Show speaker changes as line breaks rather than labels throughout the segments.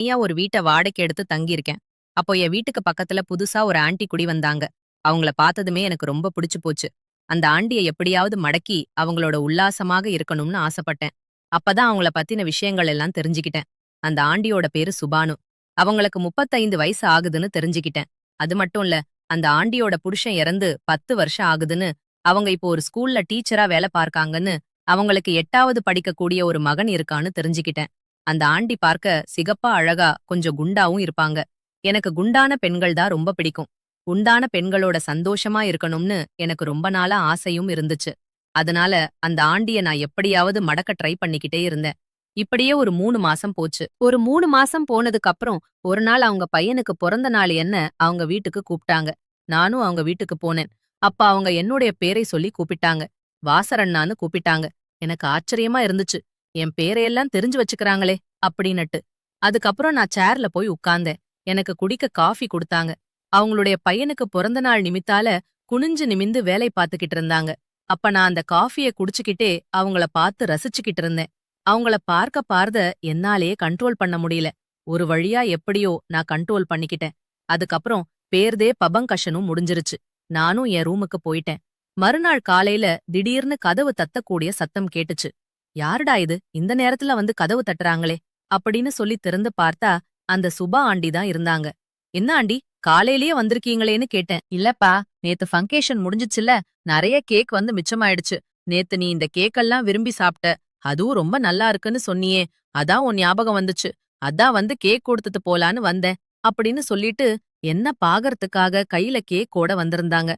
தனியா ஒரு வீட்ட வாடகைக்கு எடுத்து தங்கியிருக்கேன். அப்போ என் வீட்டுக்கு பக்கத்துல புதுசா ஒரு ஆன்ட்டி குடி வந்தாங்க. அவங்கள பார்த்ததுமே எனக்கு ரொம்ப பிடிச்சு போச்சு. அந்த ஆண்டிய எப்படியாவது மடக்கி அவங்களோட உல்லாசமாக இருக்கணும்னு ஆசைப்பட்டேன். அப்பதான் அவங்கள பத்தின விஷயங்கள் எல்லாம் தெரிஞ்சுக்கிட்டேன். அந்த ஆண்டியோட பேரு சுபானு. அவங்களுக்கு 35 வயசு ஆகுதுன்னு தெரிஞ்சுக்கிட்டேன். அது மட்டும் இல்ல, அந்த ஆண்டியோட புருஷன் இறந்து 10 வருஷம் ஆகுதுன்னு, அவங்க இப்போ ஒரு ஸ்கூல்ல டீச்சரா வேலை பார்க்காங்கன்னு, அவங்களுக்கு 8வது படிக்கக்கூடிய ஒரு மகன் இருக்கான்னு தெரிஞ்சுக்கிட்டேன். அந்த ஆண்டி பார்க்க சிகப்பா அழகா கொஞ்சம் குண்டாவும் இருப்பாங்க. எனக்கு குண்டான பெண்கள் தான் ரொம்ப பிடிக்கும். குண்டான பெண்களோட சந்தோஷமா இருக்கணும்னு எனக்கு ரொம்ப நாளா ஆசையும் இருந்துச்சு. அதனால அந்த ஆண்டிய நான் எப்படியாவது மடக்க ட்ரை பண்ணிக்கிட்டே இருந்தேன். இப்படியே ஒரு 3 மாசம் போச்சு. ஒரு 3 மாசம் போனதுக்கு அப்புறம் ஒரு நாள் அவங்க பையனுக்கு பிறந்த நாள் என்ன அவங்க வீட்டுக்கு கூப்பிட்டாங்க. நானும் அவங்க வீட்டுக்கு போனேன். அப்ப அவங்க என்னுடைய பேரை சொல்லி கூப்பிட்டாங்க. வாசரண்ணான்னு கூப்பிட்டாங்க. எனக்கு ஆச்சரியமா இருந்துச்சு. என் பேரையெல்லாம் தெரிஞ்சு வச்சுக்கிறாங்களே அப்படின்னுட்டு. அதுக்கப்புறம் நான் சேர்ல போய் உட்கார்ந்தேன். எனக்கு குடிக்க காஃபி குடுத்தாங்க. அவங்களுடைய பையனுக்கு பிறந்த நாள் நிமித்தால குனிஞ்சு நிமிந்து வேலை பார்த்துக்கிட்டு இருந்தாங்க. அப்ப நான் அந்த காஃபிய குடிச்சுக்கிட்டே அவங்கள பார்த்து ரசிச்சுக்கிட்டு இருந்தேன். அவங்கள பார்க்க என்னாலேயே கண்ட்ரோல் பண்ண முடியல. ஒரு வழியா எப்படியோ நான் கண்ட்ரோல் பண்ணிக்கிட்டேன். அதுக்கப்புறம் பேர்தே பபங்கஷனும் முடிஞ்சிருச்சு. நானும் என் ரூமுக்கு போயிட்டேன். மறுநாள் காலையில திடீர்னு கதவு தத்தக்கூடிய சத்தம் கேட்டுச்சு. யாருடா இது இந்த நேரத்துல வந்து கதவு தட்டுறாங்களே அப்படின்னு சொல்லி திறந்து பார்த்தா அந்த சுபா ஆண்டி தான் இருந்தாங்க. என்ன ஆண்டி, காலையிலேயே வந்திருக்கீங்களேன்னு கேட்டேன். இல்லப்பா, நேத்து ஃபங்கேஷன் முடிஞ்சுச்சுல, நிறைய கேக் வந்து மிச்சமாயிடுச்சு. நேத்து நீ இந்த கேக்கெல்லாம் விரும்பி சாப்பிட்ட. அதுவும் ரொம்ப நல்லா இருக்குன்னு சொன்னியே, அதான் உன் ஞாபகம் வந்துச்சு. அதான் வந்து கேக் கொடுத்துட்டு போலான்னு வந்தேன் அப்படின்னு சொல்லிட்டு என்ன பாகறதுக்காக கையில கேக்கோட வந்திருந்தாங்க.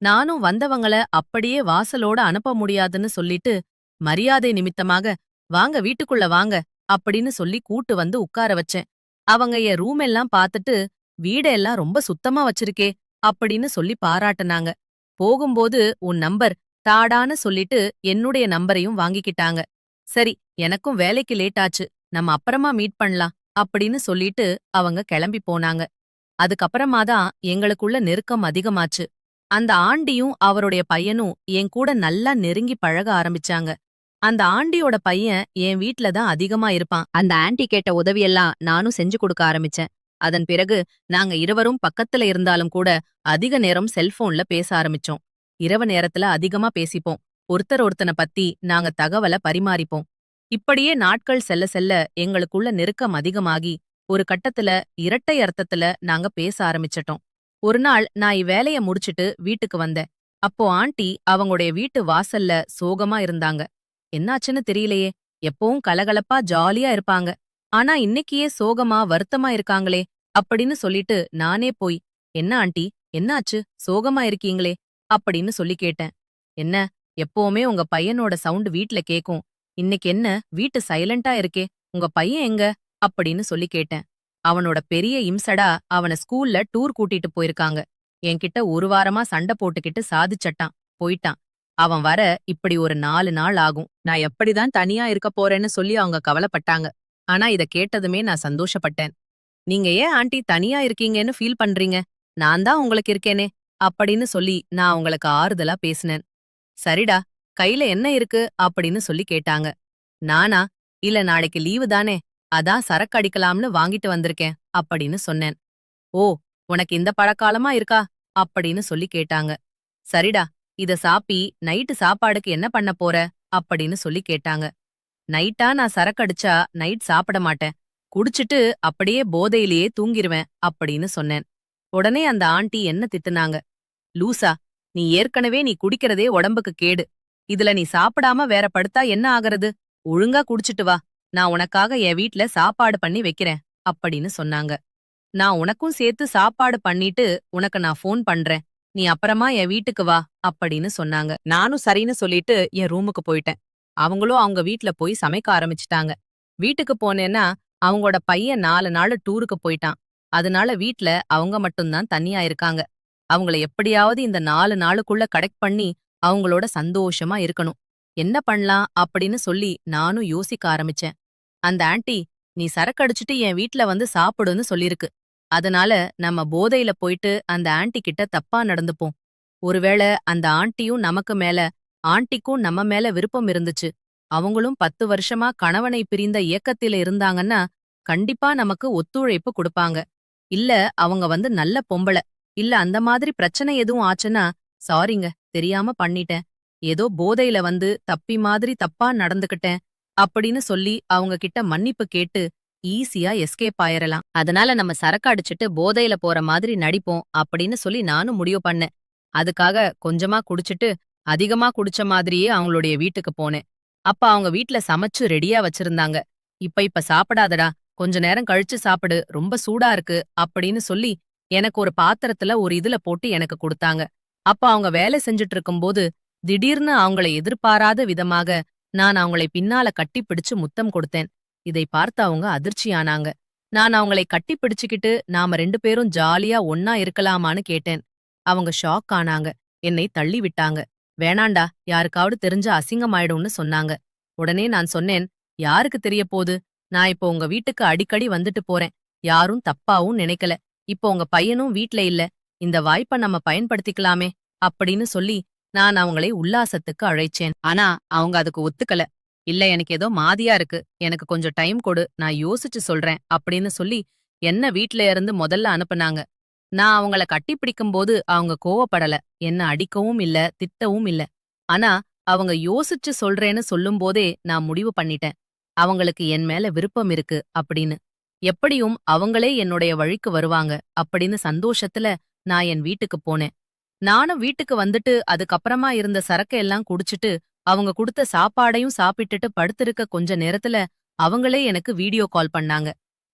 நானும் வந்தவங்கள அப்படியே வாசலோட அனுப்ப முடியாதுன்னு சொல்லிட்டு மரியாதை நிமித்தமாக வாங்க வீட்டுக்குள்ள வாங்க அப்படின்னு சொல்லி கூட்டு வந்து உட்கார வச்சேன். அவங்க என் ரூம் எல்லாம் பார்த்துட்டு வீடெல்லாம் ரொம்ப சுத்தமா வச்சிருக்கே அப்படின்னு சொல்லி பாராட்டுனாங்க. போகும்போது உன் நம்பர் தாடான்னு சொல்லிட்டு என்னுடைய நம்பரையும் வாங்கிக்கிட்டாங்க. சரி, எனக்கும் வேலைக்கு லேட் ஆச்சு, நம்ம அப்புறமா மீட் பண்ணலாம் அப்படின்னு சொல்லிட்டு அவங்க கிளம்பி போனாங்க. அதுக்கப்புறமா தான் எங்களுக்குள்ள நெருக்கம் அதிகமாச்சு. அந்த ஆண்டியும் அவருடைய பையனும் என் கூட நல்லா நெருங்கி பழக ஆரம்பிச்சாங்க. அந்த ஆண்டியோட பையன் என் வீட்ல தான் அதிகமா இருப்பான். அந்த ஆண்டி கேட்ட உதவியெல்லாம் நானும் செஞ்சு கொடுக்க ஆரம்பிச்சேன். அதன் பிறகு நாங்க இருவரும் பக்கத்துல இருந்தாலும் கூட அதிக நேரம் செல்போன்ல பேச ஆரம்பிச்சோம். இரவு நேரத்துல அதிகமா பேசிப்போம். ஒருத்தர் ஒருத்தன பத்தி நாங்க தகவல பரிமாறிப்போம். இப்படியே நாட்கள் செல்ல செல்ல எங்களுக்குள்ள நெருக்கம் அதிகமாகி ஒரு கட்டத்துல இரட்டை அர்த்தத்துல நாங்க பேச ஆரம்பிச்சிட்டோம். ஒரு நாள் நான் இவ்வேலைய முடிச்சிட்டு வீட்டுக்கு வந்தேன். அப்போ ஆண்டி அவங்களுடைய வீட்டு வாசல்ல சோகமா இருந்தாங்க. என்னாச்சுன்னு தெரியலையே, எப்பவும் கலகலப்பா ஜாலியா இருப்பாங்க. ஆனா இன்னைக்கு ஏன் சோகமா வருத்தமா இருக்காங்களே அப்படின்னு சொல்லிட்டு நானே போய், என்ன ஆண்டி, என்னாச்சு, சோகமா இருக்கீங்களே அப்படின்னு சொல்லி கேட்டேன். என்ன, எப்பவுமே உங்க பையனோட சவுண்ட் வீட்ல கேக்கும். இன்னைக்கு என்ன வீட்டு சைலண்டா இருக்கே, உங்க பையன் எங்க அப்படின்னு சொல்லி கேட்டேன். அவனோட பெரிய இம்சடா அவன ஸ்கூல்ல டூர் கூட்டிட்டு போயிருக்காங்க. என்கிட்ட ஒரு வாரமா சண்டை போட்டுக்கிட்டு சாதிச்சட்டான், போயிட்டான். அவன் வர இப்படி ஒரு 4 நாள் ஆகும். நான் எப்படிதான் தனியா இருக்க போறேன்னு சொல்லி அவங்க கவலைப்பட்டாங்க. ஆனா இத கேட்டதுமே நான் சந்தோஷப்பட்டேன். நீங்க ஏன் ஆண்டி தனியா இருக்கீங்கன்னு ஃபீல் பண்றீங்க? நான் தான் உங்களுக்கு இருக்கேனே அப்படின்னு சொல்லி நான் அவங்களுக்கு ஆறுதலா பேசினேன். சரிடா, கையில என்ன இருக்கு அப்படின்னு சொல்லி கேட்டாங்க. நானா, இல்ல நாளைக்கு லீவு தானே, அதான் சரக்கு அடிக்கலாம்னு வாங்கிட்டு வந்திருக்கேன் அப்படின்னு சொன்னேன். ஓ, உனக்கு இந்த பழக்காலமா இருக்கா அப்படின்னு சொல்லி கேட்டாங்க. சரிடா, இத சாப்பி நைட்டு சாப்பாடுக்கு என்ன பண்ண போற அப்படின்னு சொல்லி கேட்டாங்க. நைட்டா நான் சரக்கடிச்சா நைட் சாப்பிட மாட்டேன். குடிச்சிட்டு அப்படியே போதையிலேயே தூங்கிருவேன் அப்படின்னு சொன்னேன். உடனே அந்த ஆண்டி என்ன திட்டுனாங்க. லூசா, நீ குடிக்கிறதே உடம்புக்கு கேடு. இதுல நீ சாப்பிடாம வேற படுத்தா என்ன ஆகறது? ஒழுங்கா குடிச்சிட்டு வா, நான் உனக்காக என் வீட்ல சாப்பாடு பண்ணி வைக்கிறேன் அப்படின்னு சொன்னாங்க. நான் உனக்கும் சேர்த்து சாப்பாடு பண்ணிட்டு உனக்கு நான் ஃபோன் பண்றேன். நீ அப்புறமா என் வீட்டுக்கு வா அப்படின்னு சொன்னாங்க. நானும் சரின்னு சொல்லிட்டு என் ரூமுக்கு போயிட்டேன். அவங்களும் அவங்க வீட்ல போய் சமைக்க ஆரம்பிச்சிட்டாங்க. வீட்டுக்கு போனேன்னா அவங்களோட பையன் 4 நாள் டூருக்கு போயிட்டான். அதனால வீட்ல அவங்க மட்டும்தான் தனியா இருக்காங்க. அவங்கள எப்படியாவது இந்த 4 நாளுக்குள்ள கரெக்ட் பண்ணி அவங்களோட சந்தோஷமா இருக்கணும். என்ன பண்ணலாம் அப்படின்னு சொல்லி நானும் யோசிக்க ஆரம்பிச்சேன். அந்த ஆன்ட்டி, நீ சரக்கடிச்சிட்டு என் வீட்ல வந்து சாப்பிடுன்னு சொல்லிருக்கு. அதனால நம்ம போதையில போயிட்டு அந்த ஆன்ட்டி கிட்ட தப்பா நடந்துப்போம். ஒருவேளை அந்த ஆன்ட்டியும் நமக்கு மேல, ஆன்ட்டிக்கும் நம்ம மேல விருப்பம் இருந்துச்சு. அவங்களும் 10 வருஷமா கணவனை பிரிந்த ஏக்கத்தில இருந்தாங்கன்னா, கண்டிப்பா நமக்கு ஒத்துழைப்பு குடுப்பாங்க. இல்ல அவங்க வந்து நல்ல பொம்பள. இல்ல அந்த மாதிரி பிரச்சனை எதுவும் ஆச்சுன்னா, சாரிங்க தெரியாம பண்ணிட்டேன். ஏதோ போதையில வந்து தப்பி மாதிரி தப்பா நடந்துக்கிட்டேன். அப்படின்னு சொல்லி அவங்க கிட்ட மன்னிப்பு கேட்டு ஈஸியா எஸ்கேப் ஆயிரலாம். அதனால நம்ம சரக்கு அடிச்சிட்டு போதையில போற மாதிரி நடிப்போம் அப்படின்னு சொல்லி நானும் முடிவு பண்ணேன். அதுக்காக கொஞ்சமா குடிச்சிட்டு அதிகமா குடிச்ச மாதிரியே அவங்களுடைய வீட்டுக்கு போனேன். அப்ப அவங்க வீட்ல சமைச்சு ரெடியா வச்சிருந்தாங்க. இப்ப சாப்பிடாதடா, கொஞ்ச நேரம் கழிச்சு சாப்பிடு, ரொம்ப சூடா இருக்கு அப்படின்னு சொல்லி எனக்கு ஒரு பாத்திரத்துல ஒரு இதுல போட்டு எனக்கு குடுத்தாங்க. அப்ப அவங்க வேலை செஞ்சுட்டு இருக்கும்போது திடீர்னு அவங்கள எதிர்பாராத விதமாக நான் அவங்களை பின்னால கட்டிப்பிடிச்சு முத்தம் கொடுத்தேன். இதை பார்த்து அவங்க அதிர்ச்சியானாங்க. நான் அவங்களை கட்டிப்பிடிச்சுக்கிட்டு நாம 2 பேரும் ஜாலியா ஒன்னா இருக்கலாமான்னு கேட்டேன். அவங்க ஷாக் ஆனாங்க. என்னை தள்ளி விட்டாங்க. வேணாண்டா, யாருக்காவது தெரிஞ்சா அசிங்கமாயிடும்னு சொன்னாங்க. உடனே நான் சொன்னேன், யாருக்கு தெரியப் போது? நான் இப்போ உங்க வீட்டுக்கு அடிக்கடி வந்துட்டு போறேன். யாரும் தப்பாவும் நினைக்கல. இப்போ உங்க பையனும் வீட்ல இல்ல. இந்த வாய்ப்ப நம்ம பயன்படுத்திக்கலாமே அப்படின்னு சொல்லி நான் அவங்களை உல்லாசத்துக்கு அழைச்சேன். ஆனா அவங்க அதுக்கு ஒத்துக்கல. இல்ல எனக்கு ஏதோ மாதியா இருக்கு. எனக்கு கொஞ்சம் டைம் கொடு. நான் யோசிச்சு சொல்றேன் அப்படின்னு சொல்லி என்ன வீட்ல இருந்து முதல்ல அனுப்புனாங்க. நான் அவங்கள கட்டிப்பிடிக்கும்போது அவங்க கோவப்படல. என்ன அடிக்கவும் இல்ல, திட்டவும் இல்ல. ஆனா அவங்க யோசிச்சு சொல்றேன்னு சொல்லும்போதே நான் முடிவு பண்ணிட்டேன். அவங்களுக்கு என் மேல விருப்பம் இருக்கு அப்படின்னு. எப்படியும் அவங்களே என்னுடைய வழிக்கு வருவாங்க அப்படின்னு சந்தோஷத்துல நான் என் வீட்டுக்கு போனேன். நானும் வீட்டுக்கு வந்துட்டு அதுக்கப்புறமா இருந்த சரக்க எல்லாம் குடிச்சிட்டு அவங்க குடுத்த சாப்பாடையும் சாப்பிட்டுட்டு படுத்திருக்க கொஞ்ச நேரத்துல அவங்களே எனக்கு வீடியோ கால் பண்ணாங்க.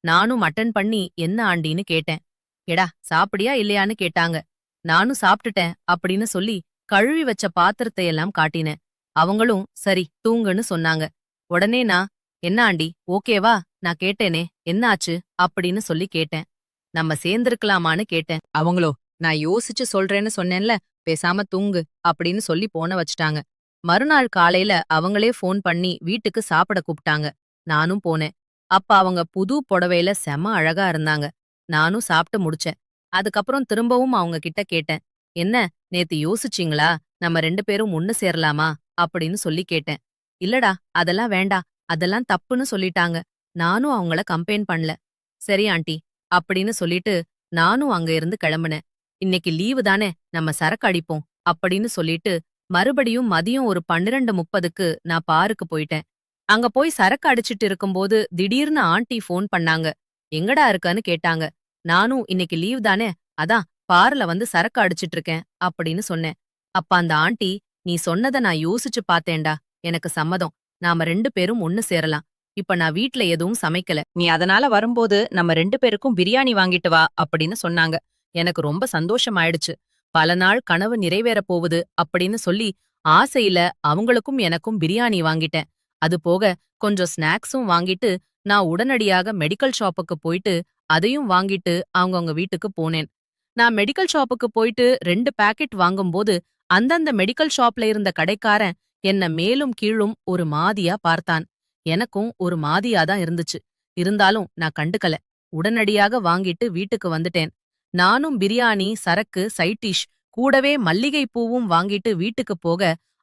நானும் அட்டன் பண்ணி என்ன ஆண்டின்னு கேட்டேன். எடா சாப்பிடியா இல்லையான்னு கேட்டாங்க. நானும் சாப்பிட்டுட்டேன் அப்படின்னு சொல்லி கழுவி வச்ச பாத்திரத்தை எல்லாம் காட்டினேன். அவங்களும் சரி தூங்குன்னு சொன்னாங்க. உடனே நான் என்ன ஆண்டி ஓகேவா நான் கேட்டேனே என்ன ஆச்சு அப்படின்னு சொல்லி கேட்டேன். நம்ம சேர்ந்திருக்கலாமான்னு கேட்டேன். அவங்களோ நான் யோசிச்சு சொல்றேன்னு சொன்னேன்ல பேசாம தூங்கு அப்படின்னு சொல்லி போன வச்சுட்டாங்க. மறுநாள் காலையில அவங்களே ஃபோன் பண்ணி வீட்டுக்கு சாப்பிட கூப்பிட்டாங்க. நானும் போனேன். அப்ப அவங்க புது புடவையில செம அழகா இருந்தாங்க. நானும் சாப்பிட்டு முடிச்சேன். அதுக்கப்புறம் திரும்பவும் அவங்க கிட்ட கேட்டேன். என்ன நேத்து யோசிச்சீங்களா நம்ம 2 பேரும் ஒண்ணு சேரலாமா அப்படின்னு சொல்லி கேட்டேன். இல்லடா அதெல்லாம் வேண்டாம், அதெல்லாம் தப்புன்னு சொல்லிட்டாங்க. நானும் அவங்கள கம்பெயின் பண்ணல. சரி ஆண்டி அப்படின்னு சொல்லிட்டு நானும் அங்க இருந்து கிளம்புனேன். இன்னைக்கு லீவு தானே நம்ம சரக்கு அடிப்போம் அப்படின்னு சொல்லிட்டு மறுபடியும் மதியம் ஒரு 12:30க்கு நான் பாருக்கு போயிட்டேன். அங்க போய் சரக்கு அடிச்சிட்டு இருக்கும்போது திடீர்னு ஆண்டி ஃபோன் பண்ணாங்க. எங்கடா இருக்கன்னு கேட்டாங்க. நானும் இன்னைக்கு லீவ் தானே அதான் பார்ல வந்து சரக்கு அடிச்சிட்டு இருக்கேன் அப்படின்னு சொன்னேன். அப்ப அந்த ஆண்டி நீ சொன்னத நான் யோசிச்சு பார்த்தேன்டா, எனக்கு சம்மதம். நாம 2 பேரும் ஒண்ணு சேரலாம். இப்ப நான் வீட்ல எதுவும் சமைக்கல. நீ அதனால வரும்போது நம்ம 2 பேருக்கும் பிரியாணி வாங்கிட்டு வா அப்படின்னு சொன்னாங்க. எனக்கு ரொம்ப சந்தோஷமாயிடுச்சு. பல நாள் கனவு நிறைவேறப் போகுது அப்படின்னு சொல்லி ஆசையில அவங்களுக்கும் எனக்கும் பிரியாணி வாங்கிட்டேன். அது போக கொஞ்சம் ஸ்நாக்ஸும் வாங்கிட்டு நான் உடனடியாக மெடிக்கல் ஷாப்புக்கு போயிட்டு அதையும் வாங்கிட்டு அவங்கவங்க வீட்டுக்கு போனேன். நான் மெடிக்கல் ஷாப்புக்கு போயிட்டு 2 பாக்கெட் வாங்கும்போது அந்தந்த மெடிக்கல் ஷாப்ல இருந்த கடைக்காரன் என்ன மேலும் கீழும் ஒரு மாதியா பார்த்தான். எனக்கும் ஒரு மாதியா தான் இருந்துச்சு. இருந்தாலும் நான் கண்டுக்கல. உடனடியாக வாங்கிட்டு வீட்டுக்கு வந்துட்டேன். நானும் பிரியாணி, சரக்கு, சைட் டிஷ் கூடவே மல்லிகை பூவும் வாங்கிட்டு வீட்டுக்கு போக,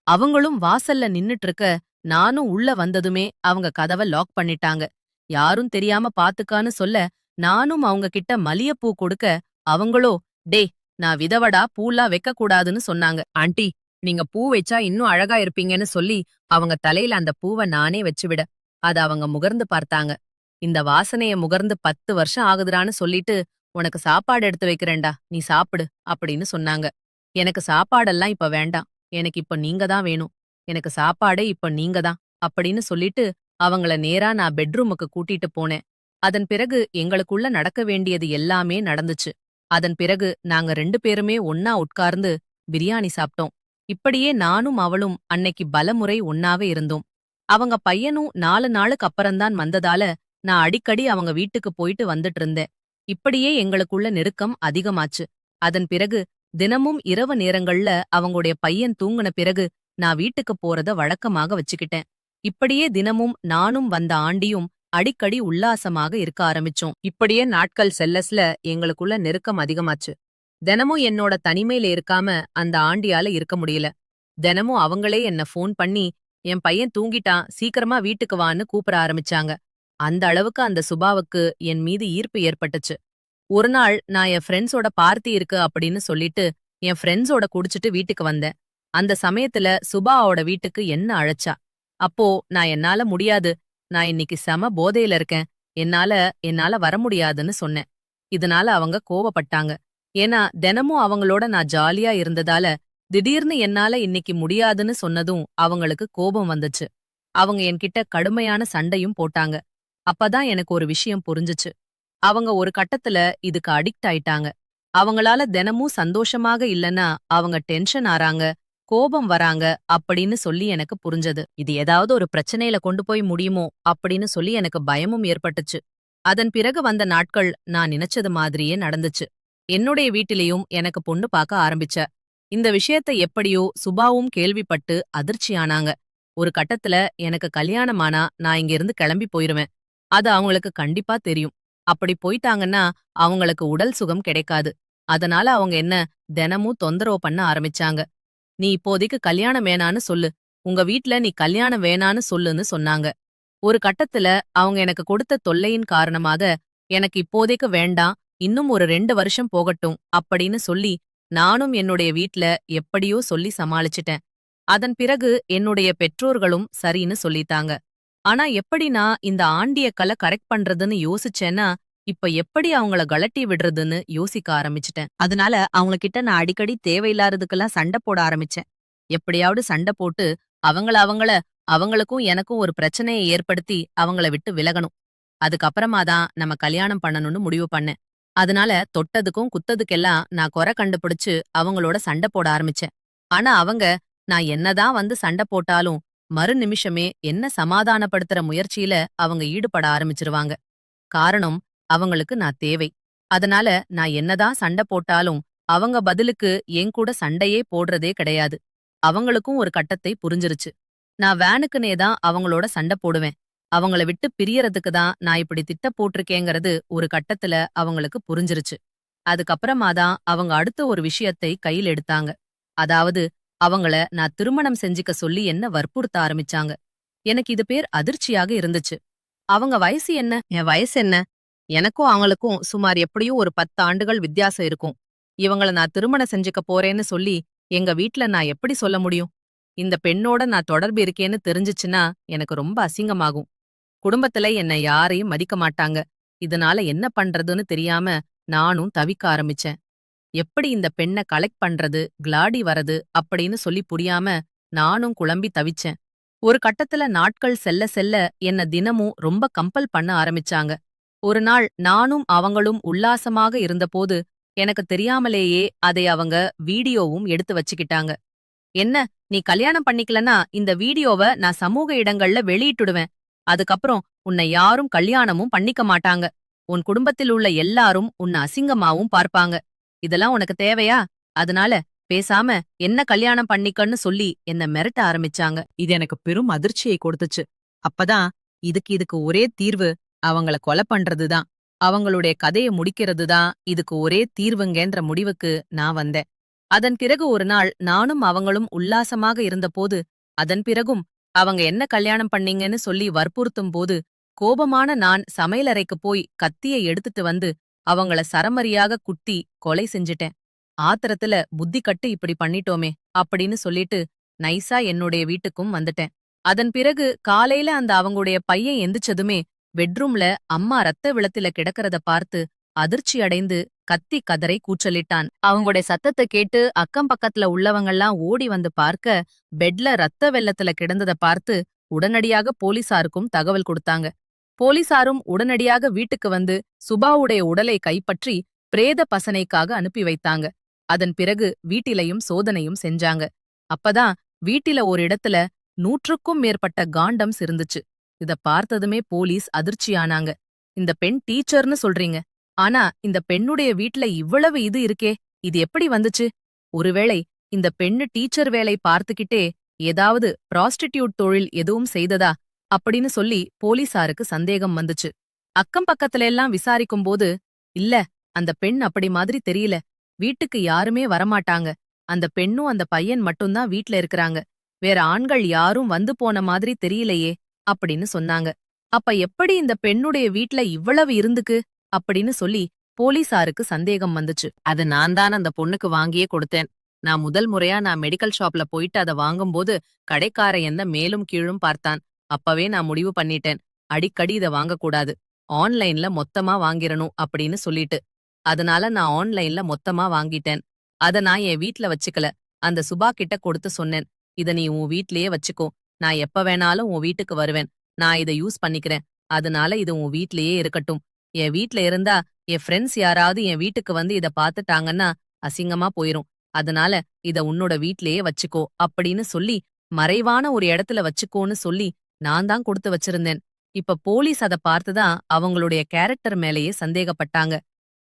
அவங்களும் வாசல்ல நின்னுட்டு இருக்க, நானும் உள்ள வந்ததுமே அவங்க கதவ லாக் பண்ணிட்டாங்க. யாரும் தெரியாம பாத்துக்கான்னு சொல்ல, நானும் அவங்க கிட்ட மல்லியப்பூ கொடுக்க, அவங்களோ டேய் நான் விதவடா பூலாம் வைக்க கூடாதுன்னு சொன்னாங்க. ஆண்டி நீங்க பூ வச்சா இன்னும் அழகா இருப்பீங்கன்னு சொல்லி அவங்க தலையில அந்த பூவ நானே வச்சுவிட, அத அவங்க முகர்ந்து பார்த்தாங்க. இந்த வாசனைய முகர்ந்து 10 வருஷம் ஆகுதுடான்னு சொல்லிட்டு உனக்கு சாப்பாடு எடுத்து வைக்கிறேன்டா நீ சாப்பிடு அப்படின்னு சொன்னாங்க. எனக்கு சாப்பாடெல்லாம் இப்ப வேண்டாம். எனக்கு இப்ப நீங்க தான் வேணும். எனக்கு சாப்பாடே இப்ப நீங்க தான் அப்படின்னு சொல்லிட்டு அவங்கள நேரா நான் பெட்ரூமுக்கு கூட்டிட்டு போனேன். அதன் பிறகு எங்களுக்குள்ள நடக்க வேண்டியது எல்லாமே நடந்துச்சு. அதன் பிறகு நாங்க 2 பேருமே ஒன்னா உட்கார்ந்து பிரியாணி சாப்பிட்டோம். இப்படியே நானும் அவளும் அன்னைக்கு பலமுறை ஒன்னாவே இருந்தோம். அவங்க பையனும் 4 நாளுக்கு அப்புறம்தான் வந்ததால நான் அடிக்கடி அவங்க வீட்டுக்கு போயிட்டு வந்துட்டு இருந்தேன். இப்படியே எங்களுக்குள்ள நெருக்கம் அதிகமாச்சு. அதன் பிறகு தினமும் இரவு நேரங்கள்ல அவங்களுடைய பையன் தூங்குன பிறகு நான் வீட்டுக்கு போறத வழக்கமாக வச்சுக்கிட்டேன். இப்படியே தினமும் நானும் வந்த ஆண்டியும் அடிக்கடி உல்லாசமாக இருக்க ஆரம்பிச்சோம். இப்படியே நாட்கள் செல்லஸ்ல எங்களுக்குள்ள நெருக்கம் அதிகமாச்சு. தினமும் என்னோட தனிமையில இருக்காம அந்த ஆண்டியால இருக்க முடியல. தினமும் அவங்களே என்ன ஃபோன் பண்ணி என் பையன் தூங்கிட்டான் சீக்கிரமா வீட்டுக்கு வான்னு கூப்பிட ஆரம்பிச்சாங்க. அந்த அளவுக்கு அந்த சுபாவுக்கு என் மீது ஈர்ப்பு ஏற்பட்டுச்சு. ஒரு நாள் நான் என் ஃப்ரெண்ட்ஸோட பார்ட்டி இருக்கு அப்படின்னு சொல்லிட்டு என் ஃப்ரெண்ட்ஸோட குடிச்சிட்டு வீட்டுக்கு வந்தேன். அந்த சமயத்துல சுபாவோட வீட்டுக்கு என்ன அழைச்சா. அப்போ நான் என்னால முடியாது. நான் இன்னைக்கு செம போதையில இருக்கேன். என்னால என்னால வர முடியாதுன்னு சொன்னேன். இதனால அவங்க கோவப்பட்டாங்க. ஏன்னா தினமும் அவங்களோட நான் ஜாலியா இருந்ததால திடீர்னு என்னால இன்னைக்கு முடியாதுன்னு சொன்னதும் அவங்களுக்கு கோபம் வந்துச்சு. அவங்க என்கிட்ட கடுமையான சண்டையும் போட்டாங்க. அப்பதான் எனக்கு ஒரு விஷயம் புரிஞ்சுச்சு. அவங்க ஒரு கட்டத்துல இதுக்கு அடிக்ட் ஆயிட்டாங்க. அவங்களால தினமும் சந்தோஷமாக இல்லனா அவங்க டென்ஷன் ஆறாங்க, கோபம் வராங்க அப்படின்னு சொல்லி எனக்கு புரிஞ்சது. இது ஏதாவது ஒரு பிரச்சனையில கொண்டு போய் முடியுமோ அப்படின்னு சொல்லி எனக்கு பயமும் ஏற்பட்டுச்சு. அதன் பிறகு வந்த நாட்கள் நான் நினைச்சது மாதிரியே நடந்துச்சு. என்னுடைய வீட்டிலேயும் எனக்கு பொண்ணு பார்க்க ஆரம்பிச்ச. இந்த விஷயத்தை எப்படியோ சுபாவும் கேள்விப்பட்டு அதிர்ச்சியானாங்க. ஒரு கட்டத்துல எனக்கு கல்யாணமானா நான் இங்கிருந்து கிளம்பி போயிருவேன். அது அவங்களுக்கு கண்டிப்பா தெரியும். அப்படி போயிட்டாங்கன்னா அவங்களுக்கு உடல் சுகம் கிடைக்காது. அதனால அவங்க என்ன தினமும் தொந்தரவு பண்ண ஆரம்பிச்சாங்க. நீ இப்போதைக்கு கல்யாணம் வேணான்னு சொல்லு. உங்க வீட்ல நீ கல்யாணம் வேணான்னு சொல்லுன்னு சொன்னாங்க. ஒரு கட்டத்துல அவங்க எனக்கு கொடுத்த தொல்லையின் காரணமாக எனக்கு இப்போதைக்கு வேண்டாம், இன்னும் ஒரு 2 வருஷம் போகட்டும் அப்படின்னு சொல்லி நானும் என்னுடைய வீட்ல எப்படியோ சொல்லி சமாளிச்சிட்டேன். அதன் பிறகு என்னுடைய பெற்றோர்களும் சரின்னு சொல்லிட்டாங்க. ஆனா எப்படி நான் இந்த ஆண்டிய கரெக்ட் பண்றதுன்னு யோசிச்சேன்னா, இப்ப எப்படி அவங்கள கழட்டி விடுறதுன்னு யோசிக்க ஆரம்பிச்சுட்டேன். அதனால அவங்க கிட்ட நான் அடிக்கடி தேவையில்லாததுக்கெல்லாம் சண்டை போட ஆரம்பிச்சேன். எப்படியாவது சண்டை போட்டு அவங்களுக்கும் எனக்கும் ஒரு பிரச்சனைய ஏற்படுத்தி அவங்கள விட்டு விலகணும். அதுக்கப்புறமா தான் நம்ம கல்யாணம் பண்ணணும்னு முடிவு பண்ணேன். அதனால தொட்டதுக்கும் குத்ததுக்கெல்லாம் நான் குறை கண்டுபிடிச்சு அவங்களோட சண்டை போட ஆரம்பிச்சேன். ஆனா அவங்க நான் என்னதான் வந்து சண்டை போட்டாலும் மறு நிமிஷமே என்ன சமாதானப்படுத்துற முயற்சியில அவங்க ஈடுபட ஆரம்பிச்சிருவாங்க. காரணம் அவங்களுக்கு நான் தேவை. அதனால நான் என்னதான் சண்டை போட்டாலும் அவங்க பதிலுக்கு என் கூட சண்டையே போடுறதே கிடையாது. அவங்களுக்கும் ஒரு கட்டத்தை புரிஞ்சிருச்சு. நான் வேனுக்குனே தான் அவங்களோட சண்டை போடுவேன். அவங்கள விட்டு பிரியறதுக்கு தான் நான் இப்படி திட்ட போட்டிருக்கேங்கிறது ஒரு கட்டத்துல அவங்களுக்கு புரிஞ்சிருச்சு. அதுக்கப்புறமா தான் அவங்க அடுத்த ஒரு விஷயத்தை கையில் எடுத்தாங்க. அதாவது அவங்கள நான் திருமணம் செஞ்சுக்க சொல்லி என்ன வற்புறுத்த ஆரம்பிச்சாங்க. எனக்கு இது பேர் அதிர்ச்சியாக இருந்துச்சு. அவங்க வயசு என்ன, என் வயசு என்ன? எனக்கும் அவங்களுக்கும் சுமார் எப்படியும் ஒரு 10 ஆண்டுகள் வித்தியாசம் இருக்கும். இவங்கள நான் திருமணம் செஞ்சுக்க போறேன்னு சொல்லி எங்க வீட்ல நான் எப்படி சொல்ல முடியும்? இந்த பெண்ணோட நான் தொடர்பு இருக்கேன்னு தெரிஞ்சுச்சுன்னா எனக்கு ரொம்ப அசிங்கமாகும். குடும்பத்துல என்ன யாரையும் மதிக்க மாட்டாங்க. இதனால என்ன பண்றதுன்னு தெரியாம நானும் தவிக்க ஆரம்பிச்சேன். எப்படி இந்த பெண்ண கலெக்ட் பண்றது, கிளாடி வரது அப்படின்னு சொல்லி புரியாம நானும் குழம்பி தவிச்சேன். ஒரு கட்டத்துல நாட்கள் செல்ல செல்ல என்ன தினமும் ரொம்ப கம்பல் பண்ண ஆரம்பிச்சாங்க. ஒரு நாள் நானும் அவங்களும் உல்லாசமாக இருந்தபோது எனக்கு தெரியாமலேயே அதை அவங்க வீடியோவும் எடுத்து வச்சுக்கிட்டாங்க. என்ன, நீ கல்யாணம் பண்ணிக்கலனா இந்த வீடியோவ நான் சமூக இடங்கள்ல வெளியிட்டுடுவேன். அதுக்கப்புறம் உன்னை யாரும் கல்யாணமும் பண்ணிக்க மாட்டாங்க. உன் குடும்பத்தில் உள்ள எல்லாரும் உன்னை அசிங்கமாவும் பார்ப்பாங்க. இதெல்லாம் உனக்கு தேவையா? அதனால பேசாம என்ன கல்யாணம் பண்ணிக்கன்னு சொல்லி என்ன மிரட்ட ஆரம்பிச்சாங்க. இது எனக்கு பெரும் அதிர்ச்சியை கொடுத்துச்சு. அப்பதான் இதுக்கு ஒரே தீர்வு அவங்கள கொலை பண்றதுதான். அவங்களுடைய கதைய முடிக்கிறதுதான் இதுக்கு ஒரே தீர்வுங்கேன்ற முடிவுக்கு நான் வந்தேன். அதன் பிறகு ஒரு நாள் நானும் அவங்களும் உல்லாசமாக இருந்தபோது, அதன் பிறகும் அவங்க என்ன கல்யாணம் பண்ணீங்கன்னு சொல்லி வற்புறுத்தும் போது, கோபமான நான் சமையலறைக்கு போய் கத்திய எடுத்துட்டு வந்து அவங்கள சரமரியாக குத்தி கொலை செஞ்சிட்டேன். ஆத்திரத்துல புத்தி கட்டு இப்படி பண்ணிட்டோமே அப்படின்னு சொல்லிட்டு நைஸா என்னுடைய வீட்டுக்கும் வந்துட்டேன். அதன் பிறகு காலையில அந்த அவங்களுடைய பையன் எந்திரிச்சதுமே பெட்ரூம்ல அம்மா ரத்த வெள்ளத்தில கிடக்கறத பார்த்து அதிர்ச்சி அடைந்து கத்தி கதரை கூச்சலிட்டான். அவங்களுடைய சத்தத்தை கேட்டு அக்கம் பக்கத்துல உள்ளவங்கெல்லாம் ஓடி வந்து பார்க்க பெட்ல ரத்த வெள்ளத்துல கிடந்தத பார்த்து உடனடியாக போலீசாருக்கும் தகவல் கொடுத்தாங்க. போலீசாரும் உடனடியாக வீட்டுக்கு வந்து சுபாவுடைய உடலை கைப்பற்றி பிரேத பசனைக்காக அனுப்பி வைத்தாங்க. அதன் பிறகு வீட்டிலையும் சோதனையும் செஞ்சாங்க. அப்பதான் வீட்டில ஒரு இடத்துல 100க்கும் மேற்பட்ட காண்டம்ஸ் இருந்துச்சு. இத பார்த்ததுமே போலீஸ் அதிர்ச்சியானாங்க. இந்த பெண் டீச்சர்னு சொல்றீங்க. ஆனா இந்த பெண்ணுடைய வீட்ல இவ்வளவு இது இருக்கே, இது எப்படி வந்துச்சு? ஒருவேளை இந்த பெண்ணு டீச்சர் வேலை பார்த்துக்கிட்டே ஏதாவது ப்ராஸ்டிடியூட் தொழில் எதுவும் செய்ததா அப்படின்னு சொல்லி போலீசாருக்கு சந்தேகம் வந்துச்சு. அக்கம் பக்கத்துல எல்லாம் விசாரிக்கும்போது, இல்ல, அந்த பெண் அப்படி மாதிரி தெரியல. வீட்டுக்கு யாருமே வரமாட்டாங்க. அந்த பெண்ணும் அந்த பையன் மட்டும்தான் வீட்ல இருக்கறாங்க. வேற ஆண்கள் யாரும் வந்து போன மாதிரி தெரியலையே அப்படின்னு சொன்னாங்க. அப்ப எப்படி இந்த பெண்ணுடைய வீட்ல இவ்வளவு இருந்துக்கு அப்படின்னு சொல்லி போலீசாருக்கு சந்தேகம் வந்துச்சு. அது நான் தான் அந்த பொண்ணுக்கு வாங்கியே கொடுத்தேன். நான் முதல் முறையா நான் மெடிக்கல் ஷாப்ல போயிட்டு அத வாங்கும்போது கடைக்காரன் என்ன மேலும் கீழும் பார்த்தான். அப்பவே நான் முடிவு பண்ணிட்டேன். அடிக்கடி இத வாங்கக்கூடாது. ஆன்லைன்ல மொத்தமா வாங்கிரணும் அப்படின்னு சொல்லிட்டு. அதனால நான் ஆன்லைன்ல மொத்தமா வாங்கிட்டேன். அத நான் என் வீட்ல வச்சுக்கல. அந்த சுபா கிட்ட கொடுத்து சொன்னேன். இத நீ உன் வீட்லயே வச்சுக்கோ. நான் எப்ப வேணாலும் உன் வீட்டுக்கு வருவேன். நான் இத யூஸ் பண்ணிக்கிறேன். அதனால இது உன் வீட்லயே இருக்கட்டும். என் வீட்ல இருந்தா என் ஃப்ரெண்ட்ஸ் யாராவது என் வீட்டுக்கு வந்து இத பாத்துட்டாங்கன்னா அசிங்கமா போயிரும். அதனால இத உன்னோட வீட்லயே வச்சுக்கோ அப்படின்னு சொல்லி மறைவான ஒரு இடத்துல வச்சுக்கோன்னு சொல்லி நான் தான் கொடுத்து வச்சிருந்தேன். இப்ப போலீஸ் அத பார்த்துதான் அவங்களுடைய கேரக்டர் மேலேயே சந்தேகப்பட்டாங்க.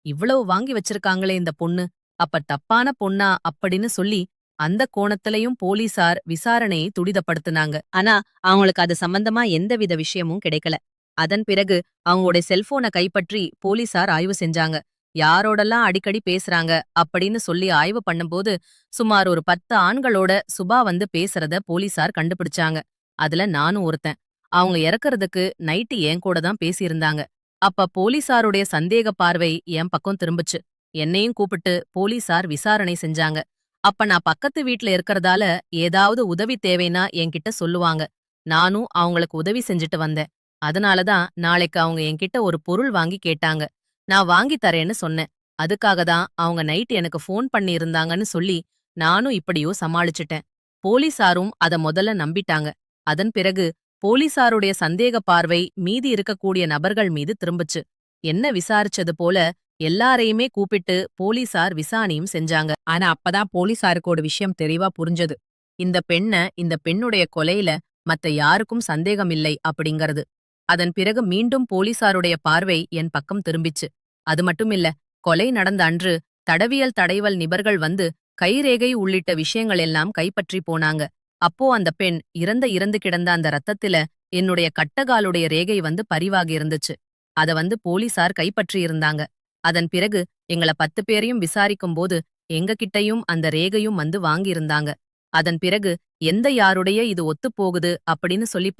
இவ்வளவு வாங்கி வச்சிருக்காங்களே இந்த பொண்ணு, அப்ப தப்பான பொண்ணா அப்படின்னு சொல்லி அந்த கோணத்திலயும் போலீசார் விசாரணையை துரிதப்படுத்துனாங்க. ஆனா அவங்களுக்கு அது சம்பந்தமா எந்தவித விஷயமும் கிடைக்கல. அதன் பிறகு அவங்களுடைய செல்போனை கைப்பற்றி போலீசார் ஆய்வு செஞ்சாங்க. யாரோடெல்லாம் அடிக்கடி பேசுறாங்க அப்படின்னு சொல்லி ஆய்வு பண்ணும்போது சுமார் ஒரு 10 ஆண்களோட சுபா வந்து பேசுறத போலீசார் கண்டுபிடிச்சாங்க. அதுல நானும் ஒருத்தன். அவங்க இறக்கறதுக்கு நைட்டு என் கூட தான் பேசியிருந்தாங்க. அப்ப போலீசாருடைய சந்தேக பார்வை என் பக்கம் திரும்புச்சு. என்னையும் கூப்பிட்டு போலீசார் விசாரணை செஞ்சாங்க. அப்ப நான் பக்கத்து வீட்ல இருக்கறதால ஏதாவது உதவி தேவைன்னா என்கிட்ட சொல்லுவாங்க. நானும் அவங்களுக்கு உதவி செஞ்சுட்டு வந்தேன். அதனால தான் நாளைக்கு அவங்க என்கிட்ட ஒரு பொருள் வாங்கி கேட்டாங்க. நான் வாங்கி தரேன்னு சொன்னேன். அதுக்காக தான் அவங்க நைட் எனக்கு ஃபோன் பண்ணி இருந்தாங்கன்னு சொல்லி நானும் இப்படியோ சமாளிச்சுட்டேன். போலீசாரும் அத முதல்ல நம்பிட்டாங்க. அதன் பிறகு போலீசாருடைய சந்தேக பார்வை மீதி இருக்கக்கூடிய நபர்கள் மீது திரும்புச்சு. என்ன விசாரிச்சது போல எல்லாரையுமே கூப்பிட்டு போலீசார் விசாரணையும் செஞ்சாங்க. ஆனா அப்பதான் போலீசாருக்கு ஒரு விஷயம் தெளிவா புரிஞ்சது. இந்த பெண்ணுடைய கொலையில மத்த யாருக்கும் சந்தேகம் இல்லை அப்படிங்கறது. அதன் பிறகு மீண்டும் போலீசாருடைய பார்வை என் பக்கம் திரும்பிச்சு. அது மட்டுமில்ல, கொலை நடந்த அன்று தடவியல் தடைவல் நிபர்கள் வந்து கைரேகை உள்ளிட்ட விஷயங்கள் எல்லாம் கைப்பற்றி போனாங்க. அப்போ அந்த பெண் இறந்து கிடந்த அந்த ரத்தத்தில என்னுடைய கட்டகாலுடைய ரேகை வந்து பதிவாகி இருந்துச்சு. அத வந்து போலீசார் கைப்பற்றி இருந்தாங்க. அதன் பிறகு எங்கள 10 பேரையும் விசாரிக்கும்போது எங்க கிட்டயும் அந்த ரேகையும் வந்து வாங்கியிருந்தாங்க. அதன் பிறகு எந்த யாருடைய இது ஒத்துப்போகுது அப்படின்னு சொல்லி